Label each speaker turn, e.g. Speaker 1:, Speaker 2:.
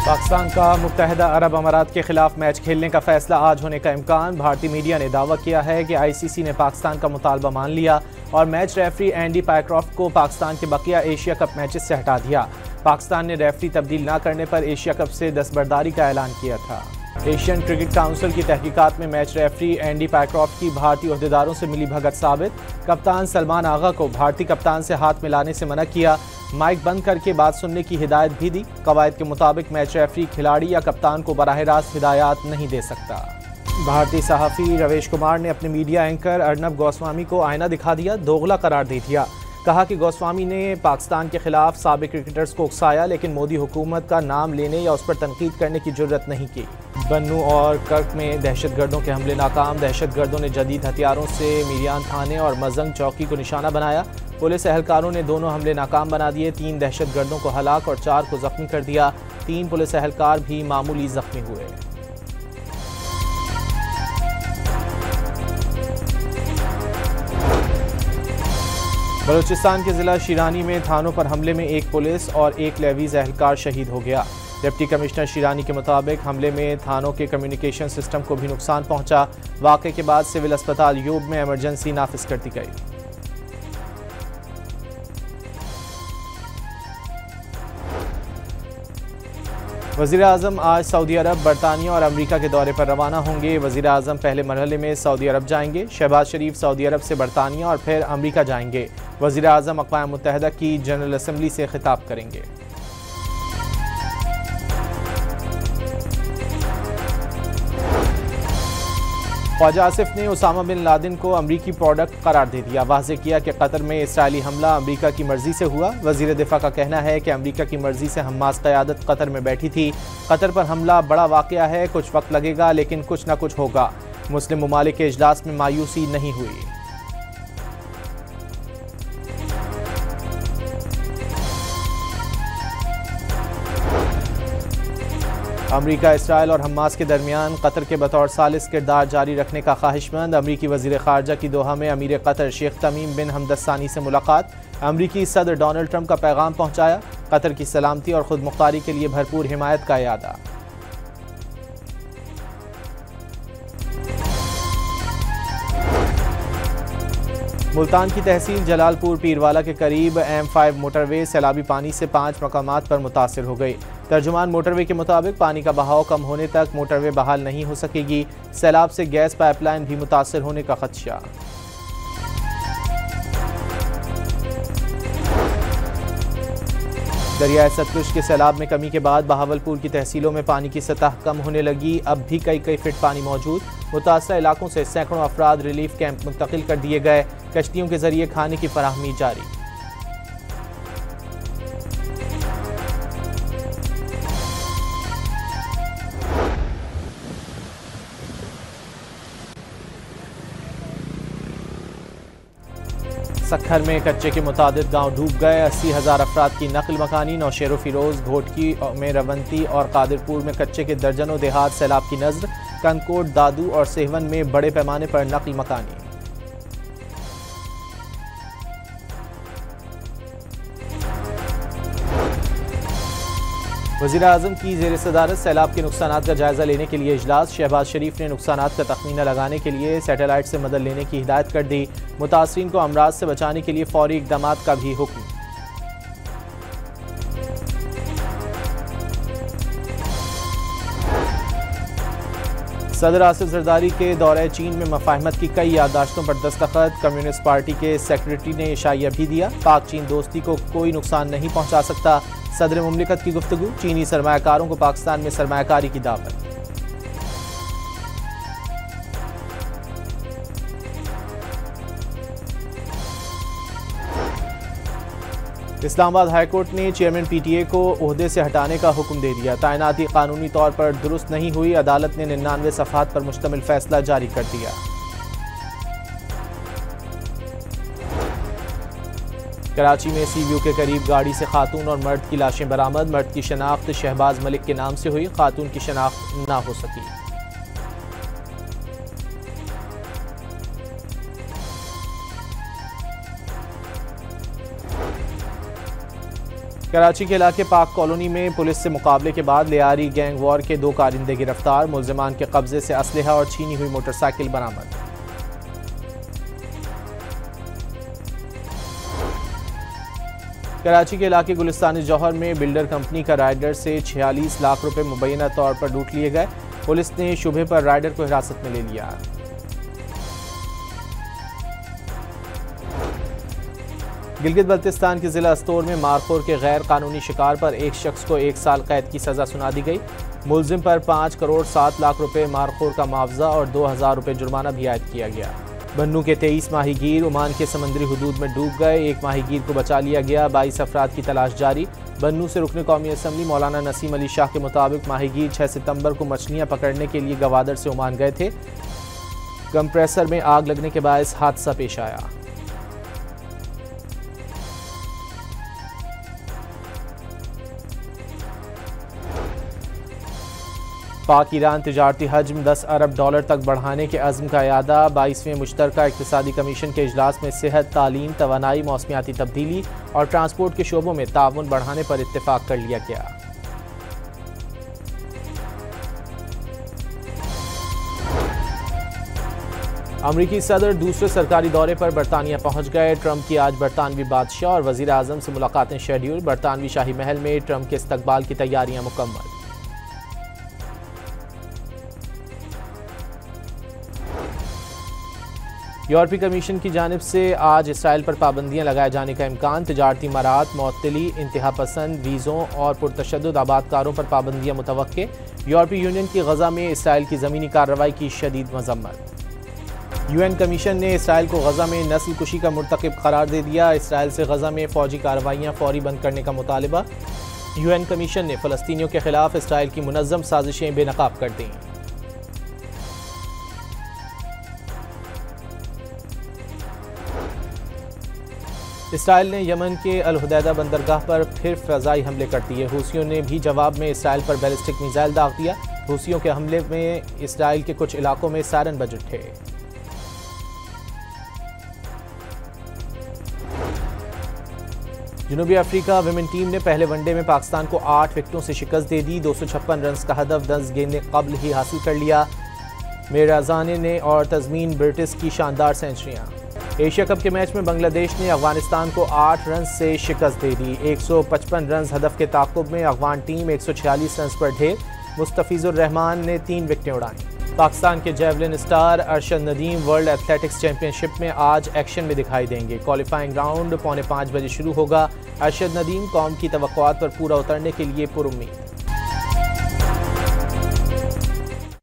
Speaker 1: पाकिस्तान का मुत्तहदा अरब अमारात के खिलाफ मैच खेलने का फैसला आज होने का इम्कान। भारतीय मीडिया ने दावा किया है कि ICC ने पाकिस्तान का मुतालबा मान लिया और मैच रेफरी एंडी पायक्रॉफ्ट को पाकिस्तान के बकिया एशिया कप मैचेस से हटा दिया। पाकिस्तान ने रेफरी तब्दील न करने पर एशिया कप से दस्तबरदारी का ऐलान किया था। एशियन क्रिकेट काउंसिल की तहकीकात में मैच रेफरी एंडी पायक्रॉफ्ट की भारतीय ओहदेदारों से मिली भगत साबित। कप्तान सलमान आगा को भारतीय कप्तान से हाथ मिलाने से मना किया। माइक बंद करके बात सुनने की हिदायत भी दी। कवायद के मुताबिक मैच रेफरी खिलाड़ी या कप्तान को बराह रास्त हिदायत नहीं दे सकता। भारतीय सहाफ़ी रवेश कुमार ने अपने मीडिया एंकर अर्नब गोस्वामी को आईना दिखा दिया, दोगला करार दे दिया। कहा कि गोस्वामी ने पाकिस्तान के खिलाफ साबिक क्रिकेटर्स को उकसाया, लेकिन मोदी हुकूमत का नाम लेने या उस पर तनकीद करने की जुर्रत नहीं की। बन्नू और कर्क में दहशतगर्दों के हमले नाकाम। दहशतगर्दों ने जदीद हथियारों से मीरियान थाने और मजंग चौकी को निशाना बनाया। पुलिस एहलकारों ने दोनों हमले नाकाम बना दिए। 3 दहशतगर्दों को हलाक और 4 को जख्मी कर दिया। 3 पुलिस एहलकार भी मामूली जख्मी हुए। बलूचिस्तान के जिला शिरानी में थानों पर हमले में 1 पुलिस और 1 लेवीज एहलकार शहीद हो गया। डिप्टी कमिश्नर शिरानी के मुताबिक हमले में थानों के कम्युनिकेशन सिस्टम को भी नुकसान पहुंचा। वाक़े के बाद सिविल अस्पताल यूब में इमरजेंसी नाफिज कर दी गई। वज़ीर आज़म आज सऊदी अरब, बरतानिया और अमरीका के दौरे पर रवाना होंगे। वज़ीर आज़म पहले मरहले में सऊदी अरब जाएंगे। शहबाज शरीफ सऊदी अरब से बरतानिया और फिर अमरीका जाएंगे। वज़ीर आज़म अक़वाम मुत्तहदा की जनरल असम्बली से खिताब करेंगे। ख्वाजा आसिफ ने उसामा बिन लादेन को अमरीकी प्रोडक्ट करार दे दिया। वाज़े किया कि कतर में इसराइली हमला अमरीका की मर्जी से हुआ। वज़ीर दिफा का कहना है कि अमरीका की मर्जी से हमास क़यादत कतर में बैठी थी। कतर पर हमला बड़ा वाक़या है, कुछ वक्त लगेगा लेकिन कुछ ना कुछ होगा। मुस्लिम ममालिक के इजलास में मायूसी नहीं हुई। अमरीका, इसराइल और हमास के दरमियान कतर के बतौर सालिस किरदार जारी रखने का ख्वाहिशमंद। अमरीकी वज़ीर ख़ारजा की दोहा में अमीर कतर शेख तमीम बिन हमद सानी से मुलाकात। अमरीकी सदर डोनाल्ड ट्रंप का पैगाम पहुंचाया। कतर की सलामती और खुद मुख्तारी के लिए भरपूर हिमायत का इरादा। मुल्तान की तहसील जलालपुर पीरवाला के करीब M5 मोटरवे सैलाबी पानी से 5 मकामात पर मुतासिर हो गई। तर्जुमान मोटरवे के मुताबिक पानी का बहाव कम होने तक मोटरवे बहाल नहीं हो सकेगी। सैलाब से गैस पाइपलाइन भी मुतासिर होने का खदशा। दरियाए सतलुज के सैलाब में कमी के बाद बहावलपुर की तहसीलों में पानी की सतह कम होने लगी। अब भी कई फीट पानी मौजूद। मुतासरा इलाकों से सैकड़ों अफराद रिलीफ कैंप मुंतकिल कर दिए गए। कश्तियों के जरिए खाने की फराहमी जारी। सखर में कच्चे के मुतादिद गांव डूब गए। 80,000 अफराद की नकल मकानी। नौशेरो फिरोज, घोटकी में रवंती और कादिरपुर में कच्चे के दर्जनों देहात सैलाब की नजर। कनकोट, दादू और सेहवन में बड़े पैमाने पर नकल मकानी। वज़ीर आज़म की ज़ेर सदारत सैलाब के नुकसानात का जायज़ा लेने के लिए इजलास। शहबाज शरीफ ने नुकसानात का तखमीना लगाने के लिए सैटेलाइट से मदद लेने की हिदायत कर दी। मुतासरीन को अमराज से बचाने के लिए फौरी इक़दामात का भी हुक्म। सदर आसिफ जरदारी के दौरे चीन में मफाहमत की कई याददाश्तों पर दस्तखत। कम्युनिस्ट पार्टी के सेक्रेटरी ने इशाइया भी दिया। पाक चीन दोस्ती को कोई नुकसान नहीं पहुंचा सकता। सदर मुमलिकत की गुफ्तगू। चीनी सरमायाकारों को पाकिस्तान में सरमायाकारी की दावत। इस्लामाबाद हाईकोर्ट ने चेयरमैन PTA को ओहदे से हटाने का हुक्म दे दिया। तैनाती कानूनी तौर पर दुरुस्त नहीं हुई। अदालत ने 99 सफ़हात पर मुश्तमिल फैसला जारी कर दिया। कराची में CVO के करीब गाड़ी से खातून और मर्द की लाशें बरामद। मर्द की शनाख्त शहबाज मलिक के नाम से हुई, खातून की शनाख्त ना हो सकी। कराची के इलाके पाक कॉलोनी में पुलिस से मुकाबले के बाद लियारी गैंग वॉर के 2 कारिंदे गिरफ्तार। मुल्जिमान के कब्जे से असलहा और छीनी हुई मोटरसाइकिल बरामद। कराची के इलाके गुलिस्तानी जौहर में बिल्डर कंपनी का राइडर से 46 लाख रुपए मुबैना तौर पर लूट लिए गए। पुलिस ने शुबे पर राइडर को हिरासत में ले लिया। गिलगित बल्तिस्तान के जिला अस्तोर में मारखोर के गैर कानूनी शिकार पर एक शख्स को 1 साल कैद की सजा सुना दी गई। मुलजिम पर 5 करोड़ 7 लाख रुपए मारखोर का मुआवजा और 2000 रुपए जुर्माना भी आयद किया गया। बन्नू के 23 माहीगीर ओमान के समंदरी हुदूद में डूब गए। 1 माहीगीर को बचा लिया गया। 22 अफराद की तलाश जारी। बन्नू से रुकन कौमी असम्बली मौलाना नसीम अली शाह के मुताबिक माहीगीर 6 सितंबर को मछलियां पकड़ने के लिए गवादर से ओमान गए थे। कंप्रेसर में आग लगने के बायस हादसा पेश आया। पाक ईरान तिजारती हजम 10 अरब डॉलर तक बढ़ाने के अज़्म का यादा। 22वें मुश्तरका इक़्तिसादी कमीशन के इजलास में सेहत, तालीम, तवानाई, मौसमियाती तब्दीली और ट्रांसपोर्ट के शोबों में ताउन बढ़ाने पर इत्तेफाक कर लिया गया। अमरीकी सदर दूसरे सरकारी दौरे पर बरतानिया पहुंच गए। ट्रंप की आज बरतानवी बादशाह और वज़ीर आज़म से मुलाकातें शेड्यूल। बरतानवी शाही महल में ट्रंप के इस्तकबाल की तैयारियां मुकम्मल। यूरोपीय कमीशन की जानिब से आज इसराइल पर पाबंदियां लगाए जाने का इम्कान। तिजारती मरात, मअतली, इंतहा पसंद, वीज़ों और पुरतशद्दुद आबादकारों पर पाबंदियां मुतवक्के। यूरोपीय यूनियन की गजा में इसराइल की ज़मीनी कार्रवाई की शदीद मजम्मत। यूएन कमीशन ने इसराइल को गजा में नस्ल कुशी का मुर्तकिब करार दे दिया। इसराइल से गजा में फ़ौजी कार्रवाइयाँ फौरी बंद करने का मुतालबा। यूएन कमीशन ने फ़लस्तीनियों के खिलाफ इसराइल की मुनज़्ज़म साजिशें बेनकाब कर दी। इसराइल ने यमन के अल हुदैदा बंदरगाह पर फिर फ़ज़ाई हमले कर दिए। हूसियों ने भी जवाब में इसराइल पर बैलिस्टिक मिसाइल दाग दिया। हूसियों के हमले में इसराइल के कुछ इलाकों में सायरन बज उठे। जनूबी अफ्रीका विमेन टीम ने पहले वनडे में पाकिस्तान को 8 विकेटों से शिकस्त दे दी। 256 रन का हदफ 10 गेंदें कबल ही हासिल कर लिया। मेराजाने ने और तज़मीन ब्रिटिश की शानदार सेंचुरियां। एशिया कप के मैच में बांग्लादेश ने अफगानिस्तान को 8 रन से शिकस्त दे दी। 155 रन हदफ के ताक़ुब में अफगान टीम 146 रन पर ढेर। मुस्तफिजुर रहमान ने 3 विकेटें उड़ाईं। पाकिस्तान के javelin star Arshad Nadeem world athletics championship में आज एक्शन में दिखाई देंगे। क्वालिफाइंग राउंड 4:45 बजे शुरू होगा। अरशद नदीम कौम की तवक्कुआत पर पूरा उतरने के लिए पुरुम्मीद।